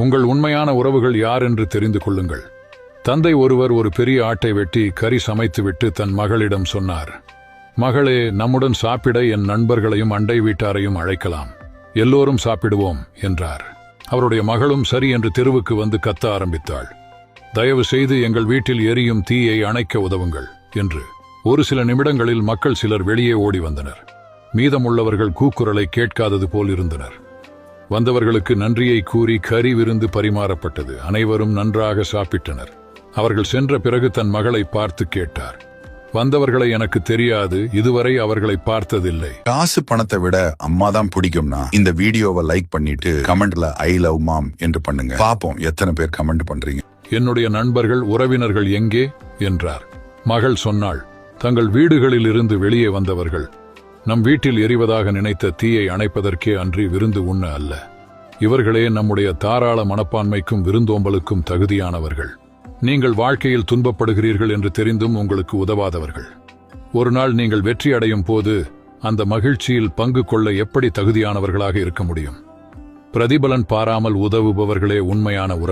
உங்கள் உண்மையான உறவுகள் யார் என்று தெரிந்து கொள்ளுங்கள். தந்தை ஒருவர் ஒரு பெரிய ஆட்டை வெட்டி கறி சமைத்துவிட்டு தன் மகளிடம் சொன்னார். மகளே, நம்முடன் சாப்பிட என் நண்பர்களையும் அண்டை வீட்டாரையும் அழைக்கலாம். எல்லோரும் சாப்பிடுவோம் என்றார். அவருடைய மகளும் சரி என்று தெருவுக்கு வந்து கத்த ஆரம்பித்தாள். தயவு செய்து எங்கள் வீட்டில் எரியும் தீயை அணைக்க உதவுங்கள் என்று. ஒரு சில நிமிடங்களில் மக்கள் சிலர் வெளியே ஓடி வந்தனர். மீதமுள்ளவர்கள் கூக்குரலை கேட்காதது போல் இருந்தனர். வந்தவர்களுக்கு நன்றியை கூறி கறி விருந்து பரிமாறப்பட்டது. அனைவரும் நன்றாக சாப்பிட்டனர். அவர்கள் சென்ற பிறகு தன் மகளை பார்த்து கேட்டார். வந்தவர்களை எனக்கு தெரியாது, இதுவரை அவர்களை பார்த்ததில்லை. காசு பணத்தை விட அம்மா தான் பிடிக்கும்னா இந்த வீடியோவை லைக் பண்ணிட்டு கமெண்ட்ல ஐ லவ் மாம் என்று பண்ணுங்க. பாப்போம் எத்தனை பேர் கமெண்ட் பண்றீங்க. என்னுடைய நண்பர்கள் உறவினர்கள் எங்கே என்றார். மகள் சொன்னாள், தங்கள் வீடுகளில் இருந்து வெளியே வந்தவர்கள். நம் வீட்டில் எரிவதாக நினைத்த தீயை அணைப்பதற்கே அன்றி விருந்து உண்ண அல்ல. இவர்களே நம்முடைய தாராள மனப்பான்மைக்கும் விருந்தோம்பலுக்கும் தகுதியானவர்கள். நீங்கள் வாழ்க்கையில் துன்பப்படுகிறீர்கள் என்று தெரிந்தும் உங்களுக்கு உதவாதவர்கள். ஒரு நாள் நீங்கள் வெற்றி அடையும் போது அந்த மகிழ்ச்சியில் பங்கு கொள்ள எப்படி தகுதியானவர்களாக இருக்க முடியும்? பிரதிபலன் பாராமல் உதவுபவர்களே உண்மையான உறவு.